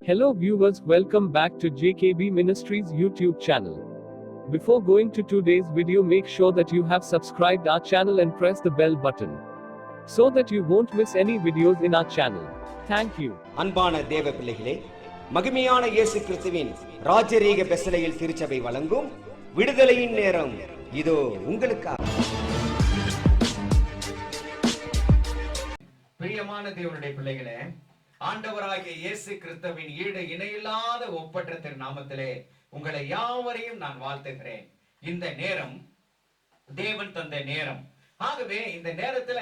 Hello viewers, welcome back to JKB Ministries YouTube channel. Before going to today's video, make sure that you have subscribed our channel and press the bell button so that you won't miss any videos in our channel. Thank you. அன்பான தேவ பிள்ளைகளே, மகிமையான இயேசு கிறிஸ்துவின் ராஜரீக பெசலையில் திருச்சபை வழங்கும் விடுதலையின் நேரம் இதோ உங்களுக்காக. பிரியமான தேவனுடைய பிள்ளைகளே, ஆண்டவராகிய இயேசு கிறிஸ்துவின் ஈடு இணையில்லாத ஒப்பற்ற திருநாமத்திலே உங்களை யாவரையும் நான் வாழ்த்துகிறேன். இந்த நேரம் தேவன் தந்த நேரம். ஆகவே இந்த நேரத்துல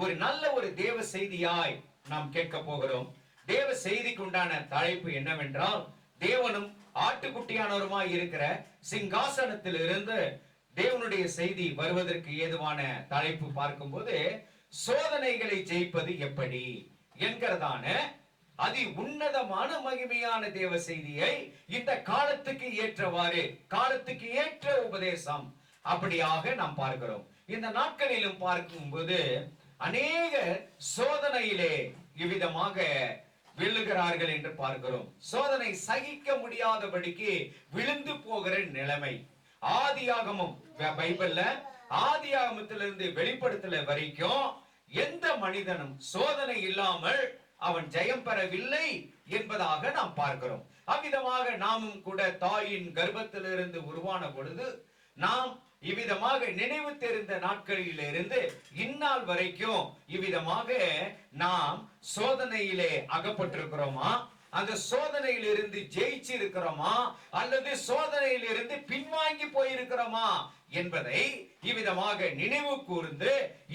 ஒரு நல்ல ஒரு தேவ செய்தியாய் நாம் கேட்க போகிறோம். தேவ செய்திக்கு உண்டான தலைப்பு என்னவென்றால், தேவனும் ஆட்டுக்குட்டியானவருமாய் இருக்கிற சிங்காசனத்தில் இருந்து தேவனுடைய செய்தி வருவதற்கு ஏதுவான தலைப்பு பார்க்கும்போது, சோதனைகளை ஜெயிப்பது எப்படி என்கிறதான அதி உன்னதமான மகிமையான தேவ செய்தியை இந்த காலத்துக்கு ஏற்றவாறு, காலத்துக்கு ஏற்ற உபதேசம் அப்படியாக நாம் பார்க்கிறோம். இந்த நாட்களிலும் பார்க்கும்போது அநேக சோதனையிலே இவ்விதமாக விழுகிறார்கள் என்று பார்க்கிறோம். சோதனை சகிக்க முடியாதபடிக்கு விழுந்து போகிற நிலைமை. ஆதியாகமம் பைபிள்ல ஆதியாகமத்திலிருந்து வெளிப்படுத்தல வரைக்கும் எந்த மனிதனும் சோதனை இல்லாமல் அவன் ஜெயம் பெறவில்லை என்பதாக நாம் பார்க்கிறோம். அவ்விதமாக நாமும் கூட தாயின் கர்ப்பத்திலிருந்து உருவான பொழுது நாம் இவ்விதமாக நினைவு தெரிந்த நாட்களிலிருந்து இந்நாள் வரைக்கும் இவ்விதமாக நாம் சோதனையிலே அகப்பட்டிருக்கிறோமா, அந்த சோதனையில் இருந்து ஜெயிச்சு இருக்கிறோமா, அல்லது சோதனையில் இருந்து பின்வாங்கி போயிருக்கிறோமா என்பதை இவ்விதமாக நினைவு கூர்ந்து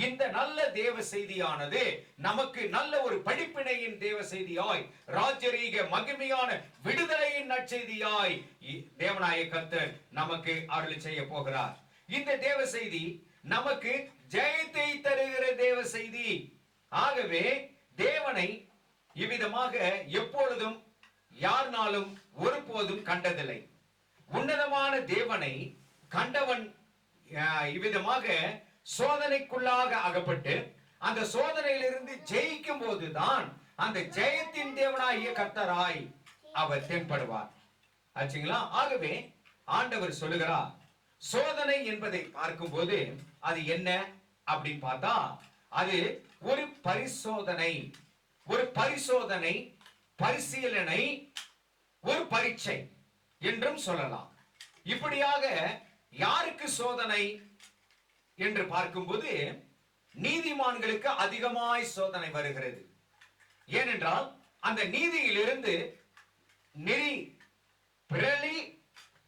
இந்த நல்ல தேவ செய்தியானது நமக்கு நல்ல ஒரு படிப்பினையின் தேவ செய்தியாய், ராஜரீக மகிமையான விடுதலையின் நற்செய்தியாய் தேவனாய கர்த்தர் நமக்கு அருளி செய்ய போகிறார். இந்த தேவ செய்தி நமக்கு ஜெயத்தை தருகிற தேவ செய்தி. ஆகவே தேவனை இவ்விதமாக எப்பொழுதும் யார்னாலும் ஒருபோதும் கண்டதில்லை. உன்னதமான தேவனை கண்டவன் இவ்விதமாக சோதனைக்குள்ளாக அகப்பட்டு அந்த சோதனையிலிருந்து ஜெயிக்கும் போதுதான் அந்த ஜெயத்தின் தேவனாகிய கர்த்தராய் அவர் தென்படுவார். ஆச்சுங்களா? ஆகவே ஆண்டவர் சொல்லுகிறார், சோதனை என்பதை பார்க்கும்போது அது என்ன அப்படின்னு பார்த்தா, அது ஒரு பரிசோதனை, ஒரு பரிசோதனை, பரிசீலனை, ஒரு பரீட்சை என்றும் சொல்லலாம். இப்படியாக யாருக்கு சோதனை என்று பார்க்கும்போது நீதிமான்களுக்கு அதிகமாய் சோதனை வருகிறது. ஏனென்றால் அந்த நீதியிலிருந்து நெறி பிறழி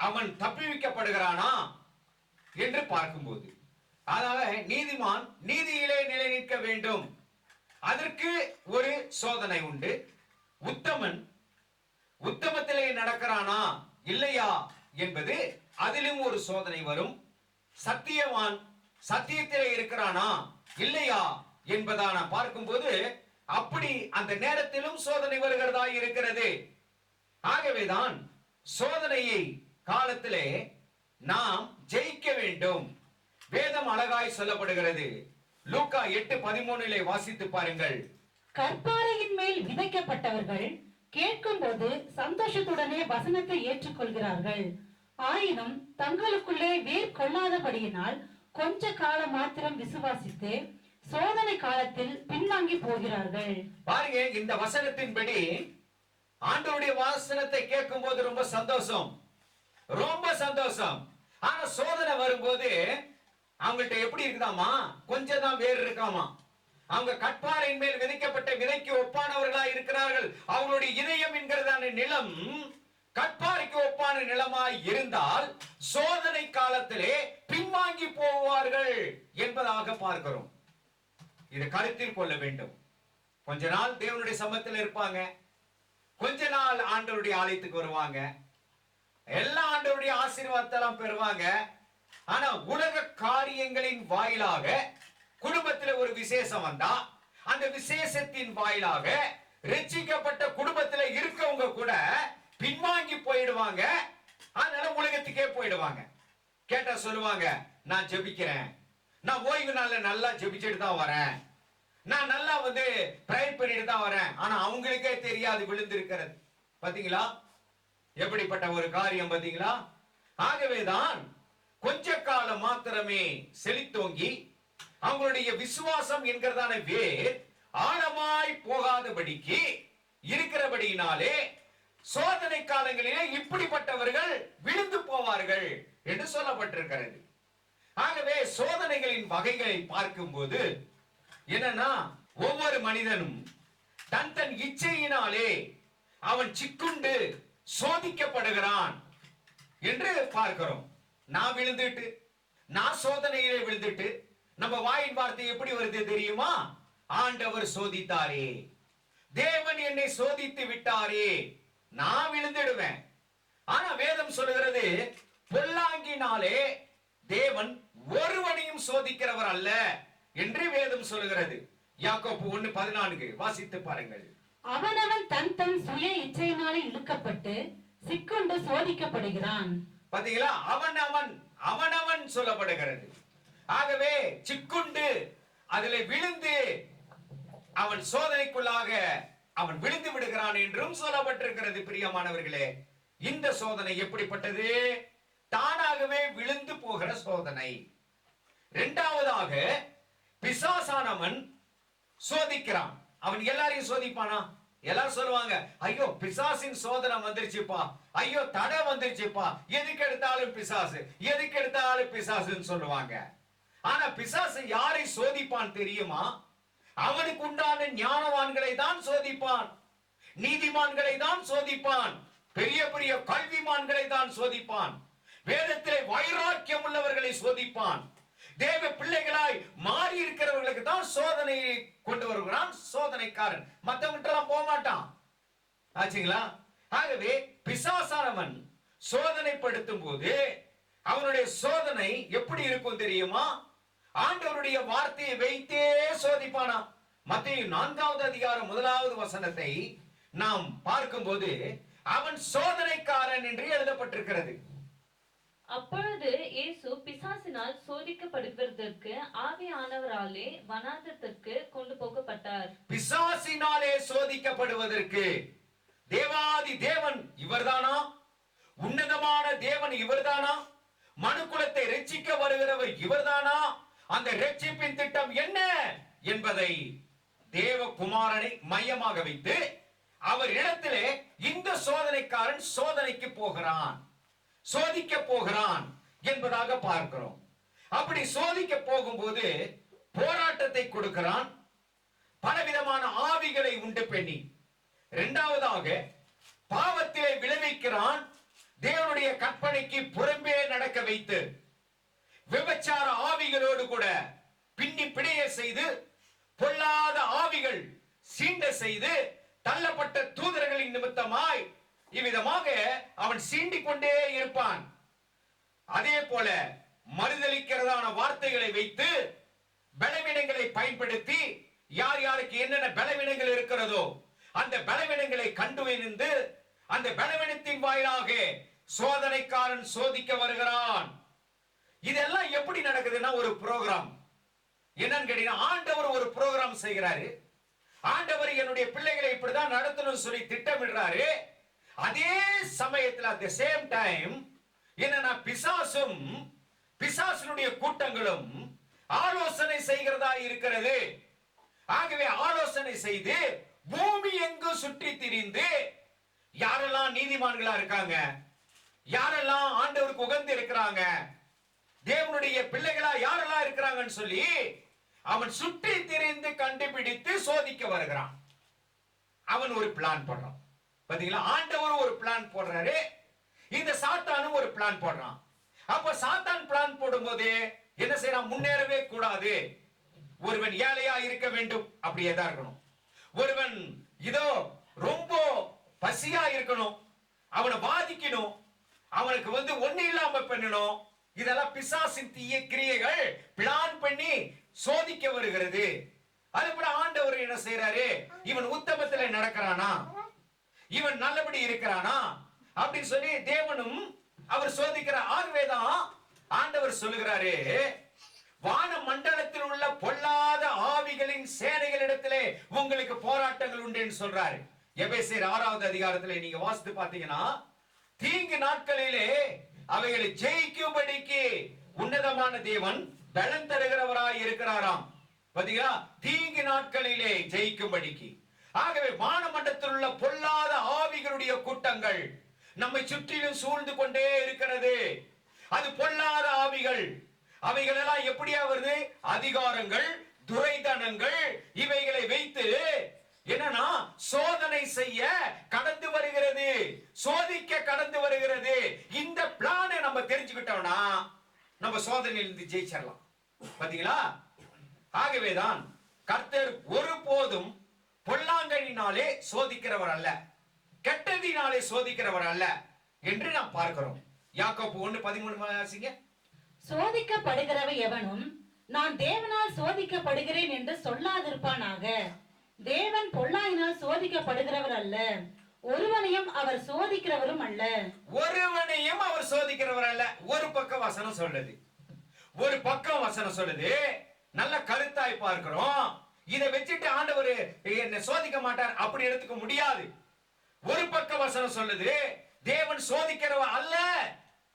அவன் தப்பிவிக்கப்படுகிறானா என்று பார்க்கும்போது, அதாவது நீதிமான் நீதியிலே நிலை நிற்க வேண்டும், அதற்கு ஒரு சோதனை உண்டு. உத்தமன் உத்தமத்திலே நடக்கிறானா இல்லையா என்பது அதிலும் ஒரு சோதனை வரும். சத்தியவான் சத்தியத்திலே இருக்கிறானா இல்லையா என்பதான பார்க்கும்போது அப்படி அந்த நேரத்திலும் சோதனை வருகிறதா இருக்கிறது. ஆகவேதான் சோதனையை காலத்திலே நாம் ஜெயிக்க வேண்டும். வேதம் அழகாய் சொல்லப்படுகிறது. லூக்கா 8:13 வாசித்து பாருங்கள். கற்பாறையின் மேல் விதைக்கப்பட்டவர்கள் கேட்கும் போது சந்தோஷத்துடனே வசனத்தை ஏற்றுக்கொள்கிறார்கள். ஆயினும் தங்களுக்குள்ளே வேர் கொள்ளாதபடியினால் கொஞ்ச காலம் மாத்திரம் விசுவாசித்து சோதனை காலத்தில் பின்வாங்கி போகிறார்கள். பாருங்க, இந்த வசனத்தின்படி ஆண்டவருடைய வசனத்தை கேட்கும் போது ரொம்ப சந்தோஷம், ரொம்ப சந்தோஷம். ஆனா சோதனை வரும்போது அவங்கள்ட்ட எப்படி இருக்குதாமா, கொஞ்சம் தான் வேர் இருக்காமா. அவங்க கற்பாறையின் மேல் விதைக்கப்பட்ட விதைக்கு ஒப்பானவர்களா இருக்கிறார்கள். அவங்களுடைய இதயம் என்கிறதான நிலம் கற்பாறைக்கு ஒப்பான நிலமாய் இருந்தால் சோதனை காலத்திலே பின்வாங்கி போவார்கள் என்பதாக பார்க்கிறோம். இதை கருத்தில் கொள்ள வேண்டும். கொஞ்ச நாள் தேவனுடைய சமூகத்தில் இருப்பாங்க, கொஞ்ச நாள் ஆண்டவருடைய ஆலயத்துக்கு வருவாங்க, எல்லா ஆண்டவருடைய ஆசீர்வாதத்தெல்லாம் பெறுவாங்க. ஆனா உலக காரியங்களின் வாயிலாக குடும்பத்தில் ஒரு விசேஷம் வந்தா அந்த விசேஷத்தின் வாயிலாக ரட்சிக்கப்பட்ட குடும்பத்தில் இருக்கவங்க கூட பின்வாங்கி போயிடுவாங்க. அதனால உலகத்துக்கே போயிடுவாங்க. கேட்டா சொல்லுவாங்க, நான் ஜெபிக்கிறேன், நான் ஓய்வு நாள்ல நல்லா ஜெபிச்சுட்டு தான் வரேன், நான் நல்லா பிரேயர் பண்ணிட்டு தான் வரேன். ஆனா அவங்களுக்கே தெரியாது விழுந்து இருக்கிறது. பாத்தீங்களா எப்படிப்பட்ட ஒரு காரியம் பாத்தீங்களா? ஆகவேதான் கொஞ்ச காலம் மாத்திரமே செழித்தோங்கி அவங்களுடைய விசுவாசம் என்கிறதான வேர் ஆழமாய் போகாதபடிக்கு இருக்கிறபடியினாலே சோதனை காலங்களிலே இப்படிப்பட்டவர்கள் விழுந்து போவார்கள் என்று சொல்லப்பட்டிருக்கிறது. ஆகவே சோதனைகளின் வகைகளை பார்க்கும்போது என்னன்னா, ஒவ்வொரு மனிதனும் தன் தன் இச்சையினாலே அவன் சிக்குண்டு சோதிக்கப்படுகிறான் என்று பார்க்கிறோம். நான் விழுந்துட்டு, நான் சோதனையிலே விழுந்துட்டு, நம்ம வாயின் வார்த்தை எப்படி வருது தெரியுமா? ஆண்டவர் சோதித்தாரே, தேவன் என்னை சோதித்து விட்டாரே, நான் விழுந்துடுவேன். ஆனா வேதம் சொல்லுகிறது, பொல்லாங்கினாலே தேவன் ஒருவனையும் சோதிக்கிறவர் அல்ல என்று வேதம் சொல்லுகிறது. யாக்கோபு 1:14 வாசித்து பாருங்கள். அவனவன் தன் தன் சுய இச்சையினாலே இழுக்கப்பட்டு சிக்குண்டு சோதிக்கப்படுகிறான். பாத்தீங்களா? அவனவன் சொல்லப்படுகிறது. ஆகவே சிக்குண்டு அதிலே விழுந்து அவன் சோதனைக்குள்ளாக அவன் விழுந்து விடுகிறான் என்றும் சொல்லப்பட்டிருக்கிறது. பிரியமானவர்களே, இந்த சோதனை எப்படிப்பட்டது? தானாகவே விழுந்து போகிற சோதனை. இரண்டாவதாக, பிசாசானவன் சோதிக்கிறான். அவன் எல்லாரையும் சோதிப்பானா? எல்லாரும் சொல்லுவாங்க, ஐயோ பிசாசின் சோதனை வந்துருச்சுப்பா, ஐயோ தடை வந்துருச்சுப்பா, எதுக்கு எடுத்தாலும் பிசாசு, எதுக்கு எடுத்தாலும் பிசாசுன்னு சொல்லுவாங்க. ஆனா பிசாசு யாரை சோதிப்பான் தெரியுமா? அவனுக்கு உண்டான ஞானவான்களை தான் சோதிப்பான், நீதிமான்களை தான் சோதிப்பான், பெரிய பெரிய கல்விமான்களை தான் சோதிப்பான், வேதத்திலே வைராக்கியம் உள்ளவர்களை சோதிப்பான். தேவ பிள்ளைகளாய் மாறி இருக்கிறவர்களுக்கு தான் சோதனையை கொண்டு வருகிறான் சோதனைக்காரன். மற்றவங்க போக மாட்டான். ஆச்சுங்களா? ஆகவே பிசாசானவன் சோதனைப்படுத்தும் போது அவனுடைய சோதனை எப்படி இருக்கும் தெரியுமா? ஆண்டவருடைய வார்த்தையை வைத்தே சோதிப்பானா. மத்தேயு 4:1 நாம் பார்க்கும்போது அவன் சோதனைக்காரன் என்று எழுதப்பட்டிருக்கிறது. அப்பொழுது இயேசு பிசாசினால் சோதிக்கப்படுவதற்கு ஆவியானவராலே வனாந்தரத்திற்கு கொண்டு போகப்பட்டார். பிசாசினாலே சோதிக்கப்படுவதற்கு தேவாதி தேவன் இவர்தானா? உன்னதமான தேவன் இவர்தானா? மனுக்குலத்தை ரட்சிக்க வருகிறவர் இவர்தானா? அந்த ரட்சிப்பின் திட்டம் என்ன என்பதை தேவகுமாரனை மையமாக வைத்து அவர் இடத்திலே இந்த சோதனைக்காரன் சோதனைக்கு போகிறான், சோதிக்க போகிறான் என்பதாக பார்க்கிறோம். அப்படி சோதிக்க போகும்போது போராட்டத்தை கொடுக்கிறான், பலவிதமான ஆவிகளை உண்டு பண்ணி. இரண்டாவதாக பாவத்திலே விளைவிக்கிறான், தேவனுடைய கற்பனைக்கு புறம்பே நடக்க வைத்து விபச்சார ஆவிகளோடு கூட பின்னி பிணைய செய்து, பொல்லாத ஆவிகள் சீண்ட செய்து, தள்ளப்பட்ட தூதர்களின் நிமித்தமாய் இவ்விதமாக அவன் சீண்டிக் கொண்டே இருப்பான். அதே போல மறுதலிக்கிறதான வார்த்தைகளை வைத்து பலவீனங்களை பயன்படுத்தி யார் யாருக்கு என்னென்ன பலவீனங்கள் இருக்கிறதோ அந்த பலவீனங்களை கண்டுபிடித்து அந்த பலவீனத்தின் வாயிலாக சோதனைக்காரன் சோதிக்க வருகிறான். இதெல்லாம் எப்படி நடக்குதுன்னா ஒரு ப்ரோக்ராம். என்னன்னு கேட்டீங்கன்னா, ஆண்டவர் ஒரு ப்ரோக்ராம் செய்கிறாரு. ஆண்டவர் என்னுடைய பிள்ளைகளை இப்படிதான் நடத்தணும்னு சொல்லி திட்டமிடுறாரு. அதே சமயத்தில் at the same time என்னன்னா பிசாசும் பிசாசுடைய கூட்டங்களும் ஆலோசனை செய்கிறதா இருக்கிறது. ஆகவே ஆலோசனை செய்து பூமி எங்கு சுற்றி திரிந்து யாரெல்லாம் நீதிமான்களா இருக்காங்க, யாரெல்லாம் ஆண்டவருக்கு உகந்து இருக்கிறாங்க, தேவனுடைய பிள்ளைகளா யாரெல்லாம் இருக்கிறாங்கன்னு சொல்லி அவன் சுற்றி திரிந்து கண்டுபிடித்து சோதிக்க வருகிறான். அவன் ஒரு பிளான் பண்றான். பாத்தீங்களா? ஆண்டவர் ஒரு பிளான் போடுறாரு, இந்த சாத்தானும் ஒரு பிளான் போடுறான். அப்ப சாத்தான் பிளான் போடும்போது என்ன செய்யறான்? முன்னேறவே கூடாது, ஒருவன் ஏழையா இருக்க வேண்டும், அப்படியே தான் இருக்கணும். ஒருவன் இதோ ரொம்ப பசியா இருக்கணும், அவனை பாதிக்கணும், அவனுக்கு ஒண்ணு இல்லாம பண்ணணும். இதெல்லாம் பிசாசின் தீய கிரியைகள் பிளான் பண்ணி சோதிக்க வருகிறது. அதுபோல ஆண்டவர் என்ன செய்யறாரு? இவன் உத்தமத்திலே நடக்கிறானா, இவன் நல்லபடி இருக்கிறானா அப்படின்னு சொல்லி தேவனும் அவர் சோதிக்கிறார். ஆகவேதான் ஆண்டவர் சொல்லுகிறாரு, வான மண்டலத்தில் உள்ள பொல்லாத ஆவிகளின் சேனைகளிடத்திலே உங்களுக்கு போராட்டங்கள் உண்டு என்று சொல்றாரு. எபேசியர் 6வது அதிகாரத்திலே நீங்க வாசித்து பார்த்தீங்கன்னா, தீங்கு நாட்களிலே அவைகளை ஜெயிக்கும்படிக்கு உன்னதமான தேவன் பலன் தருகிறவராய் இருக்கிறாராம். பாத்தீங்களா, தீங்கு நாட்களிலே ஜெயிக்கும்படிக்கு. ஆகவே வானமண்டலத்தில் உள்ள பொல்லாத ஆவிகளுடைய கூட்டங்கள் நம்மை சுற்றிலும் சூழ்ந்து கொண்டே இருக்கிறது. அது பொல்லாத ஆவிகள். அவைகள் எல்லாம் எப்படியா வருது? அதிகாரங்கள், துரைதனங்கள் இவைகளை வைத்து என்னன்னா சோதனை செய்ய கடந்து வருகிறது, சோதிக்க கடந்து வருகிறது. இந்த பிளானை நம்ம தெரிஞ்சுக்கிட்டோம்னா நம்ம சோதனையிலிருந்து ஜெயிச்சிடலாம். பாத்தீங்களா? ஆகவேதான் கர்த்தர் ஒருபோதும் பொல்லாங்கனினாலே சோதிக்கிறவர் அல்ல, கெட்டதினாலே சோதிக்கிறவர் அல்ல என்று நாம் பார்க்கிறோம். யாக்கோபு 1:13 வாசிங்க. சோதிக்கப்படுகிறவ எவனும் நான் தேவனால் சோதிக்கப்படுகிறேன் என்று சொல்லாதிருப்பானாக. தேவன் பொல்லாயினால் சோதிக்கப்படுகிறவர் அல்ல, ஒருவனையும் அவர் சோதிக்கிறவரும் அல்ல. ஒருவனையும் அவர் சோதிக்கிறவர் அல்ல. ஒரு பக்கம் வசனம் சொல்லுது, ஒரு பக்கம் வசனம் சொல்லுது. நல்ல கருத்தாய் பார்க்கிறோம். இதை வச்சுட்டு ஆண்டவர் என்ன சோதிக்க மாட்டார் அப்படி எடுத்துக்க முடியாது. ஒரு பக்க வசனம் சொல்லுது தேவன் சோதிக்கிறவர் அல்ல.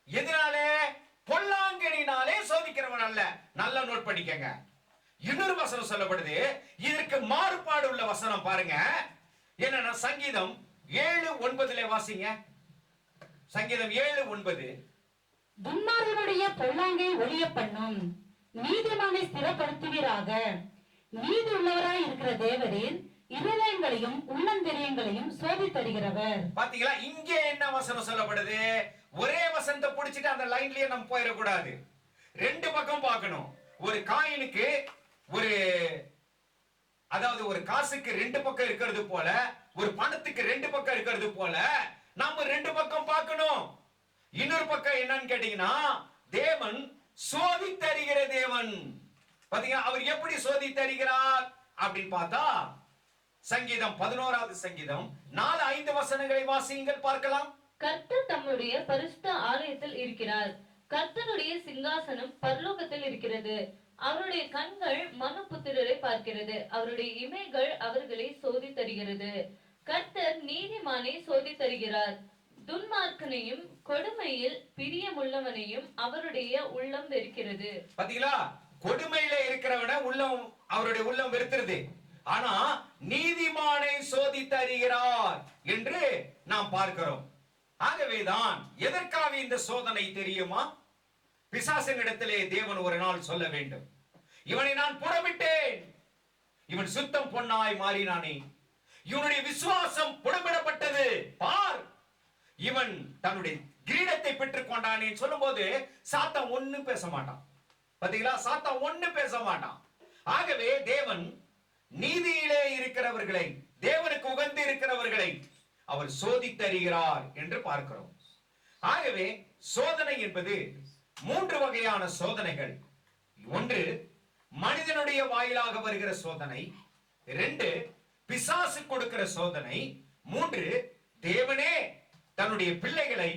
எதனாலே? பொல்லாங்கனினாலே சோதிக்கிறவன் அல்ல. நல்ல நோட் பண்ணிக்கங்க. இன்னொரு வசனம் சொல்லப்படுது, இதற்கு மாறுபாடு உள்ள வசனம் பாருங்க. என்னன்னா சங்கீதம் 7:9 வாசிங்க. சங்கீதம் 7:9. துன்மார்கனுடைய பொல்லாங்கை ஒழிய பண்ணும், நீதிமானை ஸ்திரப்படுத்துவீராக. நீதி உள்ளவராய் இருக்கிற தேவரீர் இருதயங்களையும் உள்ளந்தெரியங்களையும் சோதித்தருகிறவர். பாத்தீங்களா? இங்கே என்ன வசனம் சொல்லப்படுது? ஒரே வசனத்தை பிடிச்சிட்டு அந்த லைன்லயே நம்ம போயிடக்கூடாது. ரெண்டு பக்கம் பார்க்கணும். ஒரு காயினுக்கு அதாவது ஒரு காசுக்கு ரெண்டு பக்கம் இருக்கிறது போல, ஒரு பணத்துக்கு ரெண்டு பக்கம் இருக்கிறது போல நாம ரெண்டு பக்கம் பார்க்கணும். இன்னொரு பக்கம் என்னன்னு கேட்டீங்கன்னா, தேவன் சோதித்தருகிற தேவன். பாத்தீங்கன்னா அவர் எப்படி சோதித்தருகிறார் அப்படின்னு பார்த்தா, சங்கீதம் 11வது சங்கீதம் 4-5 வசனங்களை வாசியுங்கள் பார்க்கலாம். கர்த்தர் தம்முடைய பரிசுத்த ஆலயத்தில் இருக்கிறார். கர்த்தருடைய சிங்காசனம் பரலோகத்தில் இருக்கிறது. அவருடைய கண்கள் மனுபுத்திரரை பார்க்கிறது. அவருடைய இமைகள் அவர்களை சோதித்தருகிறது. கர்த்தர் நீதிமானை சோதித்தருகிறார். துன்மார்க்கனையும் கொடுமையில் பிரியமுள்ளவனையும் அவருடைய உள்ளம் வெறுக்கிறது. பாத்தீங்களா? கொடுமையில இருக்கிறவன உள்ளம், அவருடைய உள்ளம் வெறுக்கிறது. ஆனா நீதிமானை சோதித்தருகிறார் என்று நாம் பார்க்கிறோம். ஆகவேதான் எதற்காக இந்த சோதனை தெரியுமா? பிசாசினிடத்திலே தேவன் ஒரு நாள் சொல்ல வேண்டும், இவனை நான் புடமிட்டேன், இவன் சுத்தம் பொன்னாய் மாறினானே, இவனுடைய விசுவாசம் புடமிடப்பட்டது பார், இவன் தன்னுடைய கிரீடத்தை பெற்றுக் கொண்டானே சொல்லும் போது சாத்தான் ஒண்ணும் பேச மாட்டான். பாத்தீங்களா? சாத்தான் ஒண்ணும் பேச மாட்டான். ஆகவே தேவன் நீதியிலே இருக்கிறவர்களை, தேவனுக்கு உகந்து இருக்கிறவர்களை அவர் சோதித்தருகிறார் என்று பார்க்கிறோம். ஆகவே சோதனை என்பது 3 வகையான சோதனைகள். 1 மனிதனுடைய வாயிலாக வருகிற சோதனை, 2 பிசாசு கொடுக்கிற சோதனை, 3 தேவனே தன்னுடைய பிள்ளைகளை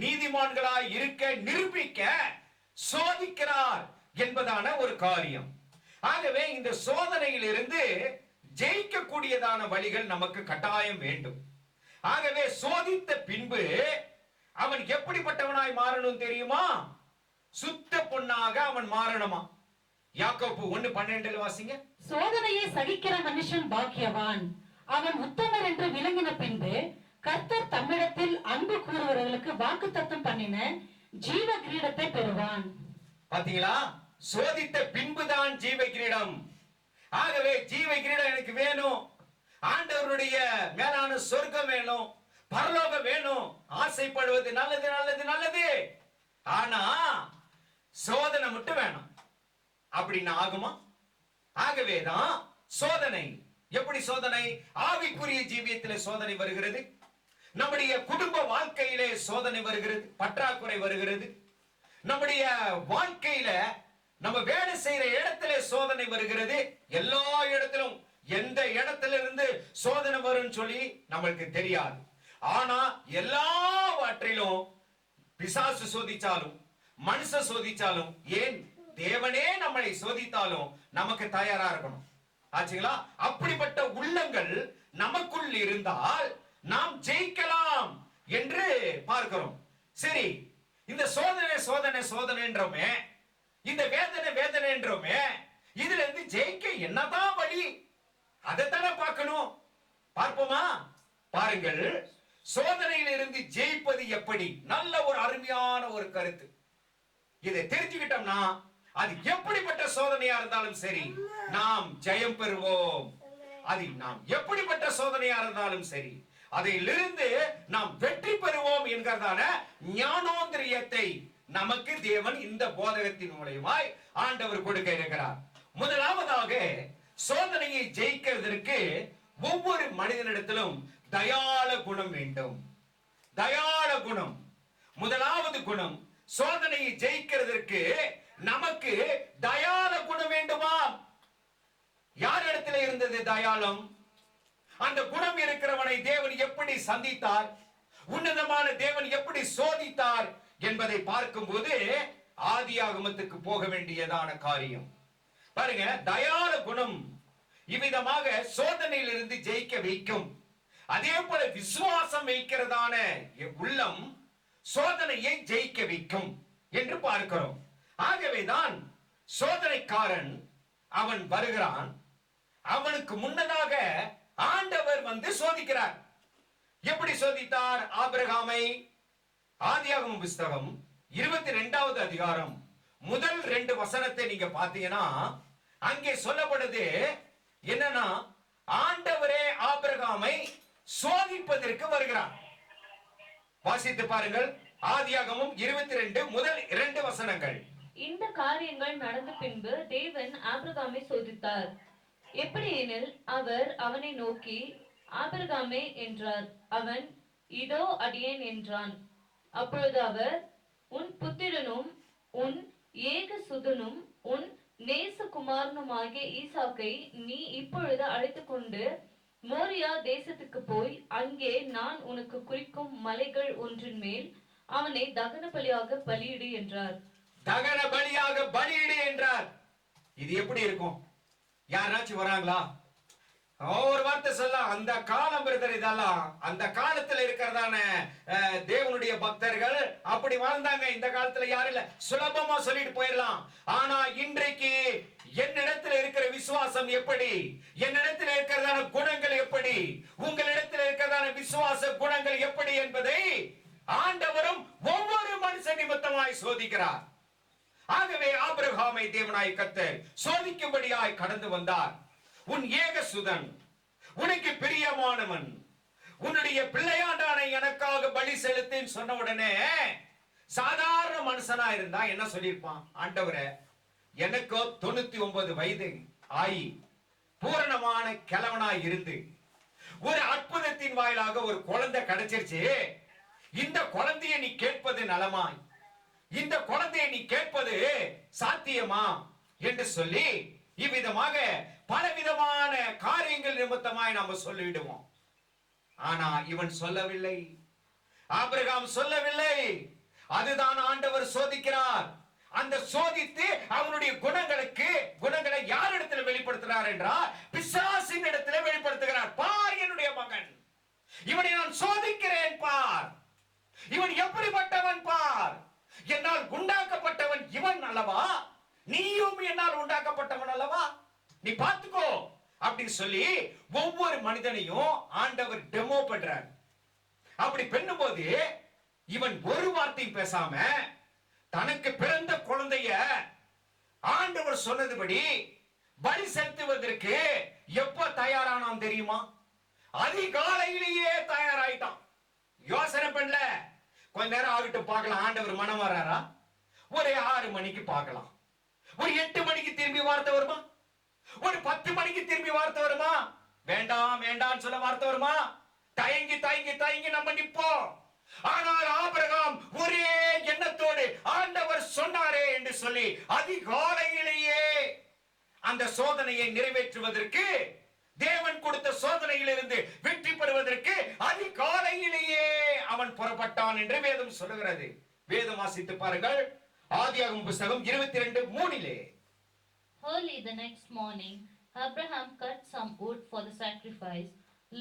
நீதிமான்களாய் இருக்க நிரூபிக்க சோதிக்கிறார் என்பதான ஒரு காரியம். ஆகவே இந்த சோதனையில் இருந்து ஜெயிக்கக்கூடியதான வழிகள் நமக்கு கட்டாயம் வேண்டும். ஆகவே சோதித்த பின்பு அவன் எப்படிப்பட்டவனாய் மாறணும் தெரியுமா? சுத்த பொன்னாக அவன் மாறணுமா. யாக்கோபு 1:12 வாசிங்க. சோதனையை சகிக்கிற மனுஷன் பாக்கியவான், அவன் உத்தமர் என்று விளங்கின பின்பு கர்த்தர் தம்மிடத்தில் அன்பு கூறுவவர்களுக்கு வாக்குத்தத்தம் பண்ணின ஜீவ கிரீடத்தை பெறுவான். பாத்தீங்களா? சோதித்த பின்புதான் ஜீவ கிரீடம். ஆகவே ஜீவ கிரீடம் எனக்கு வேணும், ஆண்டவருடைய மேலான சொர்க்கம் வேணும், பரலோகம் வேணும், ஆசைப்படுவது நல்லது நல்லது நல்லது. ஆனா சோதனை மட்டும் வேணும் அப்படின்னு ஆகுமா? ஆகவேதான் சோதனை. எப்படி சோதனை? ஆவிக்குரிய ஜீவியத்திலே சோதனை வருகிறது, நம்முடைய குடும்ப வாழ்க்கையிலே சோதனை வருகிறது, பற்றாக்குறை வருகிறது, நம்முடைய வாழ்க்கையில நம்ம வேலை செய்யற இடத்திலே சோதனை வருகிறது. எல்லா இடத்திலும் எந்த இடத்திலிருந்து சோதனை வரும் சொல்லி நம்மளுக்கு தெரியாது. ஆனா எல்லாவற்றிலும் பிசாசு சோதிச்சாலும், மனுஷ சோதிச்சாலும், ஏன் தேவனே நம்மளை சோதித்தாலும் நமக்கு தயாரா இருக்கணும். ஆச்சுங்களா? அப்படிப்பட்ட உள்ளங்கள் நமக்குள் இருந்தால் நாம் ஜெயிக்கலாம் என்று பார்க்கிறோம். சரி, இந்த சோதனை சோதனை சோதனைன்றோமே, இந்த வேதனை வேதனைன்றோமே, இதுல இருந்து ஜெயிக்க என்னதான் வழி? அதைத்தானே பார்க்கணும். பார்ப்போமா? பாருங்கள், சோதனையில் இருந்து ஜெயிப்பது எப்படி? நல்ல ஒரு அருமையான ஒரு கருத்து. இதை தெரிஞ்சுக்கிட்டோம்னா அது எப்படிப்பட்ட சோதனையா இருந்தாலும் சரி நாம் ஜெயம் பெறுவோம். அது நாம் எப்படிப்பட்ட சோதனையா இருந்தாலும் சரி அதிலிருந்து நாம் வெற்றி பெறுவோம் என்கிறதான ஞானோந்திரியத்தை நமக்கு தேவன் இந்த போதகத்தின் மூலமாய் ஆண்டவர் கொடுக்க இருக்கிறார். முதலாவதாக, சோதனையை ஜெயிக்கிறதற்கு ஒவ்வொரு மனிதனிடத்திலும் தயாள குணம் வேண்டும். தயாள குணம் முதலாவது குணம். சோதனையை ஜெயிக்கிறதற்கு நமக்கு தயாள குணம் வேண்டுமா? யார் இடத்துல இருந்தது தயாளம்? அந்த குணம் இருக்கிறவனை தேவன் எப்படி சந்தித்தார், உன்னதமான தேவன் எப்படி சோதித்தார் என்பதை பார்க்கும்போது ஆதியாகமத்துக்கு போக வேண்டியதான காரியம். பாருங்க, தயாள குணம் இவ்விதமாக சோதனையிலிருந்து ஜெயிக்க வைக்கும். அதே போல விசுவாசம் வைக்கிறதான உள்ளம் சோதனையை ஜெயிக்க வைக்கும் என்று பார்க்கிறோம். ஆகவேதான் சோதனைக்காரன் அவன் வருகிறான், அவனுக்கு முன்னதாக ஆண்டவர் வந்து சோதிக்கிறார். எப்படி சோதித்தார் ஆபிரகாமை? ஆதியாகமம் புஸ்தகம் 22வது அதிகாரம் முதல் 2 வசனத்தை நீங்க பாத்தீங்கன்னா அங்கே சொல்லப்படுது என்னன்னா, ஆண்டவரே ஆபிரகாமை சோதிப்பதற்கு வருகிறார். வாசித்து பாருங்கள், ஆதியாகமம் 22 முதல் 2 வசனங்கள். இந்த காரியங்கள் நடந்த பின்பு தேவன் ஆபிரகாமை சோதித்தார். எப்படி எனில், அவர் அவனை நோக்கி ஆபிரகாமே என்றார். அவன் இதோ அடியேன் என்றான். அப்பொழுது அவர், உன் புத்திரனும் உன் ஏக சுதனும் உன் நேசகுமாரனுமாகிய ஈசாக்கை நீ இப்பொழுது அழைத்துக் கொண்டு மோரியா தேசத்துக்கு போய் அங்கே நான் உனக்கு குறிக்கும் மலைகள் ஒன்றின் மேல் அவனை தகன பலியாக பலியிடு என்றார். தகன பலியாக பலியிடு என்றார். இது எப்படி இருக்கும்? யாராச்சும் வராங்களா? ஒரு வார்த்தை சொல்ல, அந்த காலம் பிரதர், இதெல்லாம் அந்த காலத்துல இருக்கிறதான தேவனுடைய பக்தர்கள் அப்படி வாழ்ந்தாங்க. இந்த காலத்துல யாரும் இல்ல, சுலபமா சொல்லிட்டு போயிடலாம். ஆனா இன்றைக்கு என்னிடத்துல இருக்கிற விசுவாசம் எப்படி, என்னிடத்துல இருக்கிறதான குணங்கள் எப்படி, உங்களிடத்துல இருக்கிறதான விசுவாச குணங்கள் எப்படி என்பதை ஆண்டவரும் ஒவ்வொரு மனுஷன் நிமித்தமாய் சோதிக்கிறார். ஆகவே ஆபிரகாமை தேவனாய் கர்த்தர் சோதிக்கும்படியாய் கடந்து வந்தார். உன் ஏக சுதன், உனக்கு பிரியமானவன், உன்னுடைய பிள்ளையாண்டானை எனக்காக பலி செலுத்தின்னு சொன்ன உடனே சாதாரண மனுஷனா இருந்தா என்ன சொல்லியிருப்பான்? ஆண்டவரே, எனக்கோ 99 வயது ஆயி பூரணமான கிழவனாய் இருந்து ஒரு அற்புதத்தின் வாயிலாக ஒரு குழந்தை கிடைச்சிருச்சு. இந்த குழந்தையை நீ கேட்பது நலமாய், இந்த குழந்தையை நீ கேட்பது சாத்தியமா என்று சொல்லி இவ்விதமாக பலவிதமான காரியங்கள் நிமித்தமாய் நாம சொல்லிவிடுவோம். ஆனா இவன் சொல்லவில்லை, ஆபிரகாம் சொல்லவில்லை. அதுதான் ஆண்டவர் சோதிக்கிறார். அந்த சோதித்து அவனுடைய குணங்களை யார் இடத்துல வெளிப்படுத்துகிறார் என்றால் பிசாசின் இடத்துல வெளிப்படுத்துகிறார். பார் என்னுடைய மகன், இவனை நான் சோதிக்கிறேன், பார் இவன் எப்படிப்பட்டவன், பார் என்னால் உண்டாக்கப்பட்டவன் இவன் அல்லவா, நீயும் என்னால் உண்டாக்கப்பட்டவன் அல்லவா, நீ பார்த்துக்கோ அப்படின்னு சொல்லி ஒவ்வொரு மனிதனையும் ஆண்டவர் டெமோ பண்றார். அப்படி பண்ணும்போது இவன் ஒரு வார்த்தையும் பேசாம தனக்கு பிறந்த குழந்தைய ஆண்டவர் சொன்னதுபடி பலி செலுத்துவதற்கு எப்ப தயாரானான் தெரியுமா? அதிகாலையிலேயே தயாராயிட்டான். யோசனை பண்ணல, கொஞ்ச நேரம் ஆகிட்டு பார்க்கலாம், ஆண்டவர் மனம் வர்றாரா, ஒரு 6 மணிக்கு பார்க்கலாம், ஒரு 8 மணிக்கு திரும்பி வார்த்தை வருமா, ஒரு 10 மணிக்கு திரும்பி வார்த்தை வருமா, வேண்டாம் வேண்டாம் சொல்ல வார்த்தை வருமா? தயங்கி தயங்கி தயங்கி நம்ம நிற்போம். ஆனால் ஆபிரகாம் ஒரே எண்ணத்தோடு ஆண்டவர் சொன்னாரே என்று சொல்லி அதிகாலையிலேயே அந்த சோதனையை நிறைவேற்றுவதற்கு, தேவன் கொடுத்த சோதனையிலிருந்து வெற்றி பெறுவதற்கு அதிகாலையிலேயே அவன் புறப்பட்டான் என்று வேதம் சொல்லுகிறது. வேதம் வாசித்து பாருங்கள், ஆதியாகமம் புத்தகம் 22:3. Early the next morning, Abraham cut some wood for the sacrifice,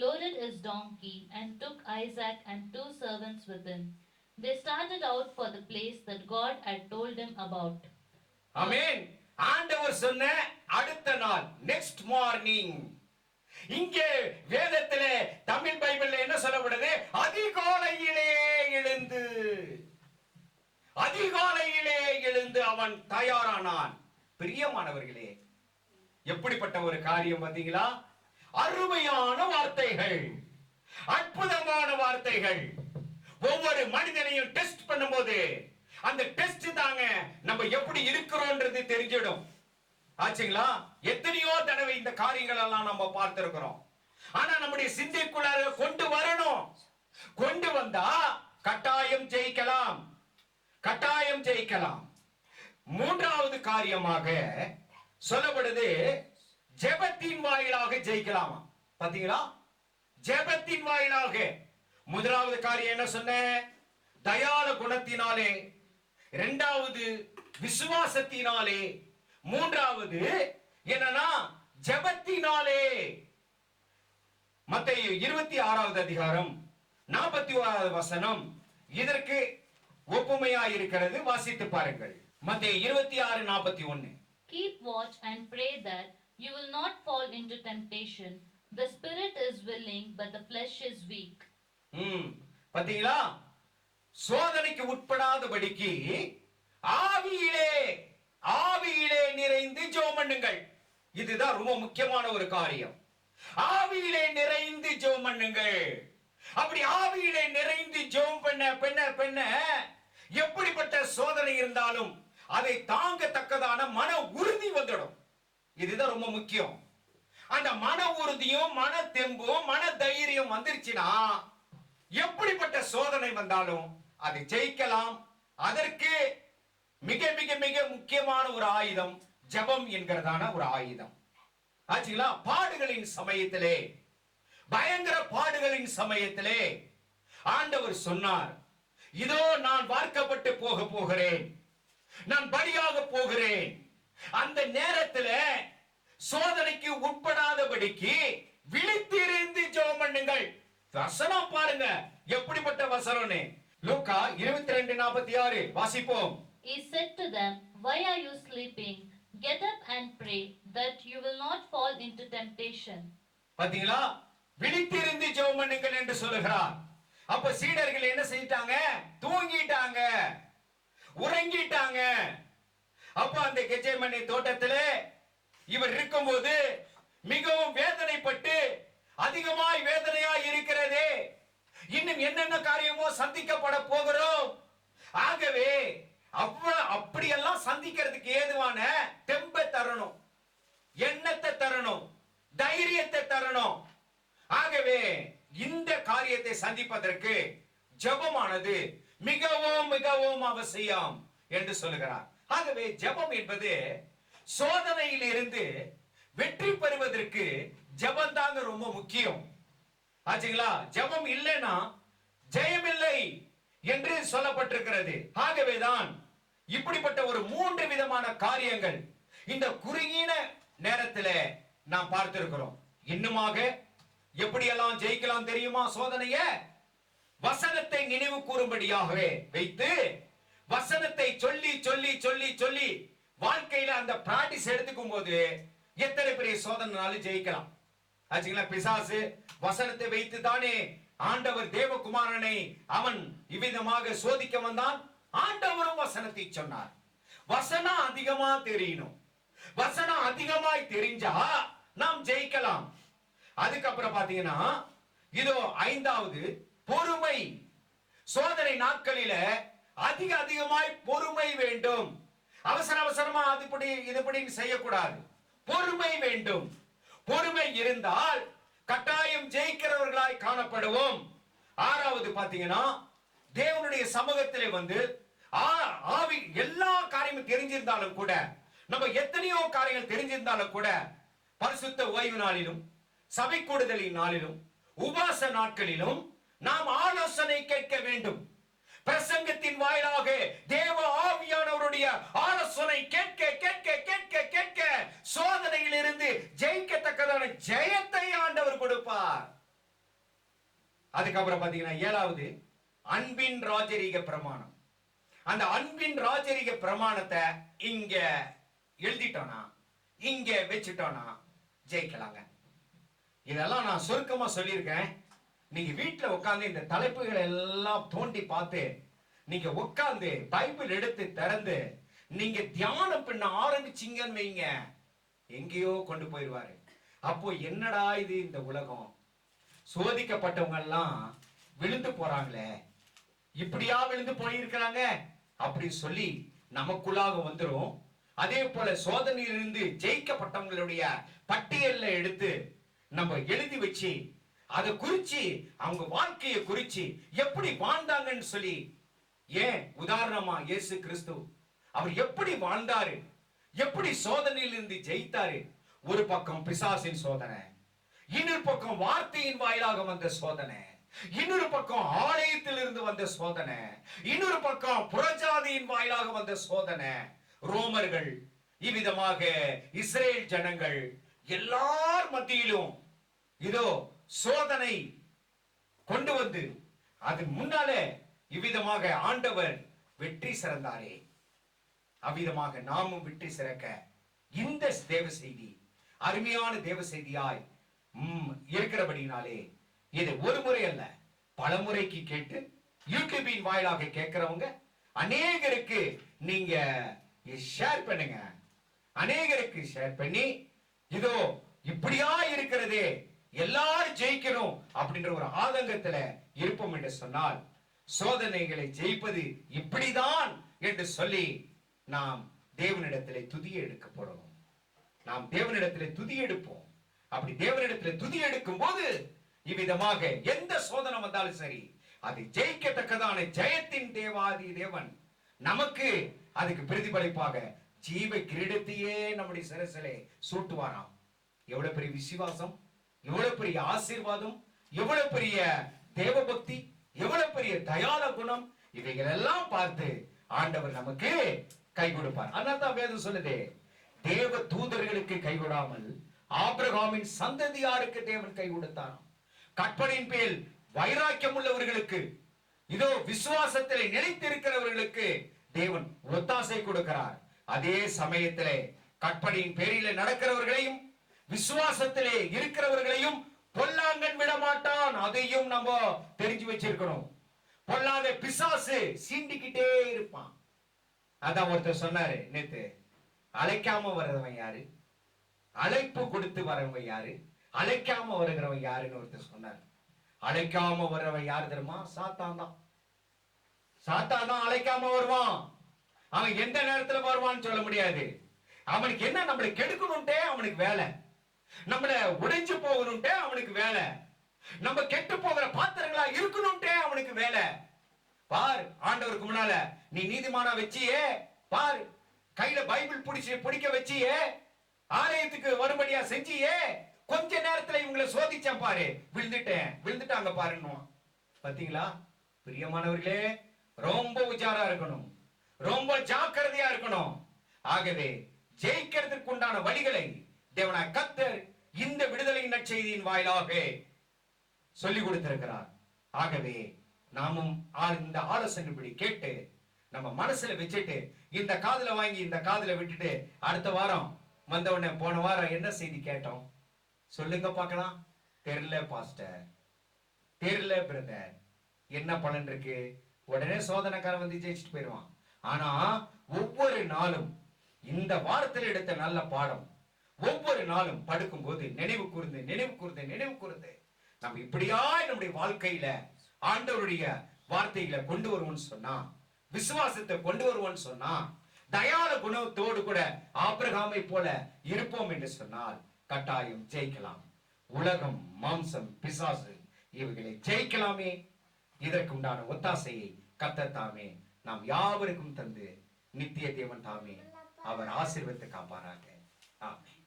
loaded his donkey, and took Isaac and 2 servants with him. They started out for the place that God had told him about. ஆமென். ஆண்டவர் சொன்ன அடுத்த நாள், next morning. இங்கே வேதத்திலே தமிழ் பைபிள்ல என்ன சொல்லப்படுது? அதிகாலையிலே எழுந்து, அதிகாலையிலே எழுந்து அவன் தயாரானான். பிரியமானவர்களே, எப்படிப்பட்ட ஒரு காரியம் பாத்தீங்களா? அருமையான வார்த்தைகள், அற்புதமான வார்த்தைகள். ஒவ்வொரு மனிதனையும் டெஸ்ட் பண்ணும்போது அந்த டெஸ்ட் தாங்க நம்ம எப்படி இருக்கிறோம்ன்றது தெரிஞ்சிடும். ஆச்சுங்களா? எத்தனையோ தடவை இந்த காரியங்கள் எல்லாம் நம்ம பார்த்திருக்கிறோம். ஆனா நம்முடைய சிந்தைக்குள்ளார கொண்டு வரணும். கொண்டு வந்தா கட்டாயம் ஜெயிக்கலாம், கட்டாயம் ஜெயிக்கலாம். மூன்றாவது காரியமாக சொல்லப்படுது, ஜெபத்தின் வாயிலாக ஜெயிக்கலாமா? பாத்தீங்களா? ஜெபத்தின் வாயிலாக. முதலாவது காரியம் என்ன சொன்ன? தயாள குணத்தினாலே. இரண்டாவது விசுவாசத்தினாலே. மூன்றாவது என்னன்னா ஜெபத்தினாலே. மத்தேயு 26வது அதிகாரம் 41வது வசனம் இதற்கு ஒப்புமையா இருக்கிறது. வாசித்து பாருங்கள். மத்தேயு 26:41. Keep watch and pray that you will not fall into temptation. The spirit is willing, but the flesh is weak. பாத்தீங்களா? சோதனைக்கு உட்படாதபடிக்கு ஆவியிலே, ஆவியிலே நிறைந்து ஜெபம் பண்ணுங்கள். இதுதான் ரொம்ப முக்கியமான ஒரு காரியம். ஆவியிலே நிறைந்து ஜெபம் பண்ணுங்கள். அப்படி ஆவியிலே நிறைந்து ஜெபம் பண்ண எப்படிப்பட்ட சோதனை இருந்தாலும் அதை தாங்கத்தக்கதான மன உறுதி வந்துடும். இதுதான் ரொம்ப முக்கியம். அந்த மன உறுதியும் மன தெம்பும் மன தைரியம் வந்துருச்சுன்னா எப்படிப்பட்ட சோதனை வந்தாலும் அதை ஜெயிக்கலாம். அதற்கு மிக மிக மிக முக்கியமான ஒரு ஆயுதம் ஜெபம் என்கிறதான ஒரு ஆயுதம். ஆச்சுங்களா? பாடுகளின் சமயத்திலே, பயங்கர பாடுகளின் சமயத்திலே ஆண்டவர் சொன்னார், இதோ நான் வார்க்கப்பட்டு போகிறேன், நான் பலியாக போகிறேன். அந்த நேரத்தில் சோதனைக்கு உட்படாதபடிக்கு விழித்திருந்து ஜெபம் பண்ணுங்கள். வசனம் பாருங்க, எப்படிப்பட்ட வசனம். லூக்கா 22:46 வாசிப்போம். He said to them, why are you sleeping? Get up and pray that you will not fall into temptation. பாத்தீங்களா? விழித்திருந்து ஜெபம் பண்ணுங்கள் என்று சொல்லுகிறார். அப்ப சீடர்கள் என்ன செஞ்சிட்டாங்க? தூங்கிட்டாங்க, உறங்கிட்டாங்க. அப்ப அந்த கெச்சேமனே தோட்டத்திலே இவர் இருக்கும்போது மிகவும் வேதனைப்பட்டு, அதிகமாய் வேதனையாய் இருக்கிறதே, இன்னும் என்னென்ன காரியமோ சந்திக்கப்பட போகிறோம். ஆகவே அப்படியெல்லாம் சந்திக்கிறதுக்கு ஏதுவான தெம்பை தரணும், எண்ணத்தை தரணும், தைரியத்தை தரணும். ஆகவே இந்த காரியத்தை சந்திப்பதற்கு ஜெபமானது மிகவும் மிகவும் அவசியம் என்று சொல்லுகிறார். ஆகவே ஜெபம் என்பது சோதனையில் இருந்து வெற்றி பெறுவதற்கு ஜெபம் தாங்க ரொம்ப முக்கியம். ஆச்சுங்களா? ஜெபம் இல்லைன்னா ஜெயம் இல்லை என்று சொல்லப்பட்டிருக்கிறது. ஆகவேதான் இப்படிப்பட்ட ஒரு 3 விதமான காரியங்கள் இந்த குறுகிய நேரத்தில் நாம் பார்த்திருக்கிறோம். இன்னுமாக எப்படியெல்லாம் ஜெயிக்கலாம் தெரியுமா? சோதனைய வசனத்தை நினைவு கூறும்படியாகவே வைத்து வசனத்தை சொல்லி சொல்லி சொல்லி சொல்லி வாழ்க்கையில அந்த பிராக்டிஸ் எடுத்துக்கும் போது எத்தனை பெரிய சோதனைனாலும் ஜெயிக்கலாம். ஆச்சுங்களா? பிசாசு வசனத்தை வைத்து தானே ஆண்டவர் தேவகுமாரனை அவன் இவ்விதமாக சோதிக்க வந்தான். ஆண்டவரும் வசனத்தை சொன்னார். வசனம் அதிகமா தெரியணும். வசனம் அதிகமாய் தெரிஞ்சா நாம் ஜெயிக்கலாம். அதுக்கப்புறம் பாத்தீங்கன்னா இதோ 5வது பொறுமை. சோதனை நாட்களில அதிகமாய் பொறுமை வேண்டும். அவசர அவசரமா அதுபடி இதுபடி செய்யக்கூடாது. பொறுமை வேண்டும். பொறுமை இருந்தால் கட்டாயம் ஜெயிக்கிறவர்களாய் காணப்படுவோம். 6வது பாத்தீங்கன்னா தேவனுடைய சமூகத்திலே வந்து ஆவி எல்லா காரியமும் தெரிஞ்சிருந்தாலும் கூட, நம்ம எத்தனையோ காரியங்கள் தெரிஞ்சிருந்தாலும் கூட, பரிசுத்த ஓய்வு நாளிலும் சபை கூடுதலின் நாளிலும் உபாச நாட்களிலும் நாம் ஆலோசனை கேட்க வேண்டும். பிரசங்கத்தின் வாயிலாக தேவ ஆவியானவருடைய ஆலோசனை கேட்க கேட்க கேட்க கேட்க சோதனையில் இருந்து ஜெயிக்கத்தக்கதான ஜெயத்தை ஆண்டவர் கொடுப்பார். அதுக்கப்புறம் பாத்தீங்கன்னா 7வது அன்பின் ராஜரீக பிரமாணம். அந்த அன்பின் ராஜரீக பிரமாணத்தை இங்க எழுதிட்டோம்னா, இங்க வச்சுட்டோம்னா ஜெயிக்கலாங்க. இதெல்லாம் நான் சுருக்கமா சொல்லியிருக்கேன். நீங்க வீட்டுல உட்கார்ந்து இந்த தலைப்புகளை எல்லாம் தோண்டி பார்த்து நீங்க உட்கார்ந்து பைபிள் எடுத்து திறந்து நீங்க தியானம் பண்ண ஆரம்பிச்சீங்கன்னு வைங்க, எங்கேயோ கொண்டு போயிடுவாரு. அப்போ என்னடா இது இந்த உலகம், சோதிக்கப்பட்டவங்க எல்லாம் விழுந்து போறாங்களே, இப்படியா விழுந்து போயிருக்கிறாங்க அப்படி சொல்லி நமக்குள்ளாக வந்துரும். அதே போல சோதனையிலிருந்து ஜெயிக்கப்பட்டவங்களுடைய பட்டியல்ல எடுத்து நம்ம எழுதி வச்சு அதை குறிச்சு அவங்க வாழ்க்கையை குறிச்சு எப்படி வாழ்ந்தாங்கன்னு சொல்லி, ஏன் உதாரணமா இயேசு கிறிஸ்து அவர் எப்படி வாழ்ந்தாரு, எப்படி சோதனையிலிருந்து ஜெயித்தாரு. ஒரு பக்கம் பிசாசின் சோதனை, இன்னொரு பக்கம் வார்த்தையின் வாயிலாக வந்த சோதனை, இன்னொரு பக்கம் ஆலயத்திலிருந்து வந்த சோதனை, இன்னொரு பக்கம் புறஜாதியின் வாயிலாக வந்த சோதனை, ரோமர்கள், இவ்விதமாக இஸ்ரேல் ஜனங்கள் எல்லார் மத்தியிலும் இதோ சோதனை கொண்டு வந்து அதன் முன்னாலே இவ்விதமாக ஆண்டவர் வெற்றி சிறந்தாரே. அவ்விதமாக நாமும் வெற்றி சிறக்க இந்த தேவ செய்தி அருமையான தேவ செய்தியாய் இருக்கிறபடினாலே இது ஒரு முறை அல்ல பல முறைக்கு கேட்டு யூடியூபின் வாயிலாக கேட்கிறவங்க அநேகருக்கு நீங்க ஷேர் பண்ணுங்க. அநேகருக்கு ஷேர் பண்ணி இதோ இப்படியா இருக்கிறதே, எல்லாரும் ஜெயிக்கணும் அப்படின்ற ஒரு ஆதங்கத்துல இருப்போம் என்று சொன்னால், சோதனைகளை ஜெயிப்பது இப்படிதான் என்று சொல்லி நாம் தேவனிடத்திலே துதி எடுக்க போறோம். நாம் தேவனிடத்திலே துதி எடுப்போம். அப்படி தேவனிடத்திலே துதி எடுக்கும் போது இவ்விதமாக எந்த சோதனை வந்தாலும் சரி, அது ஜெயிக்கத்தக்கதான ஜெயத்தின் தேவாதி தேவன் நமக்கு அதுக்கு பிரதிபலிப்பாக ஜீவ கிரீடத்தையே நம்முடைய சிரசிலே சூட்டுவாராம். எவ்வளவு பெரிய விசுவாசம், எவ்வளவு பெரிய ஆசீர்வாதம், எவ்வளவு பெரிய தேவ பக்தி, எவ்வளவு பெரிய தயால குணம், இவைகள் எல்லாம் பார்த்து ஆண்டவர் நமக்கு கை கொடுப்பார். அதான் வேதம் சொல்லுதே, தேவ தூதர்களுக்கு கை கொடாமல் ஆபிரகாமின் சந்ததியாருக்கு தேவன் கை கொடுத்தார். கற்பனையின் பேர் வைராக்கியம் உள்ளவர்களுக்கு, இதோ விசுவாசத்திலே நிலைத்திருக்கிறவர்களுக்கு தேவன் ஒத்தாசை கொடுக்கிறார். அதே சமயத்திலே கற்பனையின் பேரிலே நடக்கிறவர்களையும் விசுவாசத்திலே இருக்கிறவர்களையும் பொல்லாங்கன் விட மாட்டான். அதையும் நம்ம தெரிஞ்சு வச்சிருக்கணும். பொல்லாத பிசாசு சீண்டிக்கிட்டே இருப்பான். அதான் ஒருத்தர் சொன்னாரு நேத்து, அழைக்காம வர்றவன் யாரு, அழைப்பு கொடுத்து வரவன் யாரு, அழைக்காம வருகிறவன் யாருன்னு ஒருத்தர் சொன்னார். அழைக்காம வர்றவன் யாரு தெரியுமா? சாத்தான் தான். சாத்தான் தான் அழைக்காம வருவான். அவன் எந்த நேரத்துல வருவான்னு சொல்ல முடியாது. அவனுக்கு என்ன, நம்மளை கெடுக்கணும்ட்டே அவனுக்கு வேலை, நம்மள உடைஞ்சு போகணும்ட்டே அவனுக்கு வேலை, நம்ம கெட்டு போகிற பாத்திரங்களா இருக்கணும்ட்டே அவனுக்கு வேலை. பார், ஆண்டவருக்கு முன்னால நீ நீதிமானா வச்சியே, பார் கையில பைபிள் பிடிக்க வச்சியே, ஆலயத்துக்கு வரும்படியா செஞ்சியே, கொஞ்ச நேரத்துல இவங்களை சோதிச்சேன் பாரு, விழுந்துட்டாங்க பாருன்னு. பாத்தீங்களா பிரியமானவர்களே, ரொம்ப உஜாரா இருக்கணும், ரொம்ப ஜாக்கிரதையா இருக்கணும். ஆகவே ஜெயிக்கிறதுக்கு உண்டான வழிகளை தேவனாய் கர்த்தர் இந்த விடுதலை நற்செய்தியின் வாயிலாக சொல்லி கொடுத்திருக்கிறார். ஆகவே நாமும் இந்த ஆலோசனைப்படி கேட்டு நம்ம மனசுல வச்சுட்டு, இந்த காதுல வாங்கி இந்த காதுல விட்டுட்டு, அடுத்த வாரம் வந்தவுடனே போன வாரம் என்ன செய்தி கேட்டோம் சொல்லுங்க பார்க்கலாம், தெரியல பாஸ்டர், தெரியல பிரதர், என்ன பலன் இருக்கு? உடனே சோதனைக்காரன் வந்து ஜெயிச்சுட்டு போயிடுவான். ஆனா ஒவ்வொரு நாளும் இந்த வாரத்தில் எடுத்த நல்ல பாடம் ஒவ்வொரு நாளும் படுக்கும் போது நினைவு கூர்ந்து நம்ம இப்படியா நம்முடைய வாழ்க்கையில ஆண்டவருடைய வார்த்தைகளை கொண்டு வருவோம்னு சொன்னா, விசுவாசத்தை கொண்டு வருவோம்னு சொன்னா, தயால குணத்தோடு கூட ஆபிரகாமை போல இருப்போம் என்று சொன்னால் கட்டாயம் ஜெயிக்கலாம். உலகம், மாம்சம், பிசாசு இவைகளை ஜெயிக்கலாமே. இதற்கு உண்டான ஒத்தாசையை கர்த்தர் தாமே நாம் யாவருக்கும் தந்து நித்திய தேவன் தாமே அவர் ஆசீர்வதித்து காப்பாராக. ஆமென்.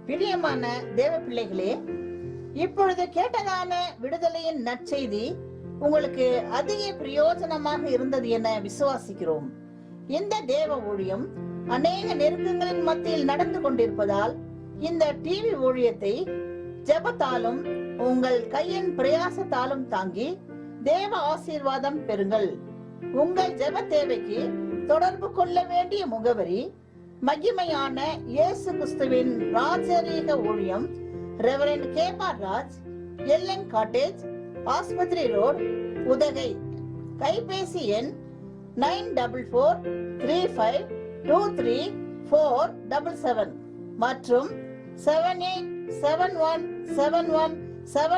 பிரியமான தேவ பிள்ளைகளே, இப்பொழுது கேட்டதான விடுதலையின் நற்செய்தி உங்களுக்கு அதிக பிரயோஜனமாக இருந்தது என விசுவாசிக்கிறோம். இந்த தேவ ஊழியம் அநேக நெருக்கங்களின் மத்தியில் நடந்து கொண்டிருப்பதால் இந்த டிவி ஊழியத்தை ஜெபத்தாலும் உங்கள் கையின் பிரயாசத்தாலும் தாங்கி தேவ ஆசீர்வாதம் பெறுங்கள். உங்கள் ஜெப தேவைக்கு தொடர்பு கொள்ள வேண்டிய முகவரி: மகிமையான இயேசு கிறிஸ்துவின் ராஜரீக ஊழியம், ரெவரண்ட் கேபா ராஜ், எல்என் காட்டேஜ், ஆஸ்பத்திரி ரோட், உதகை. கைபேசி எண் 9435234477 மற்றும் 78717177